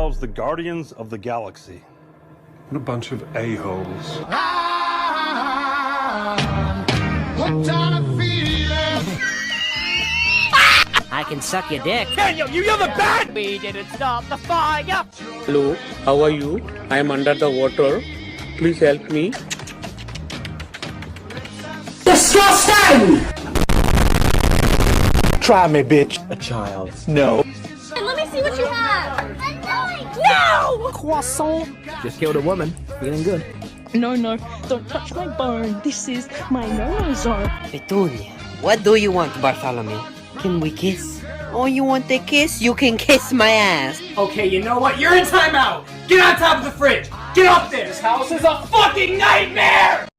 themselves the Guardians of the Galaxy. What a bunch of a-holes. I can suck your dick. Daniel, you're the bad! We didn't stop the fire! Hello, how are you? I am under the water. Please help me. Disgusting! Try me, bitch. A child. No. Let me see what you have. No! Croissant! Just killed a woman. Feeling good. No, don't touch my bone. This is my no-no zone. Petunia, what do you want, Bartholomew? Can we kiss? Oh, you want a kiss? You can kiss my ass. Okay, you know what? You're in timeout! Get on top of the fridge! Get up there! This house is a fucking nightmare!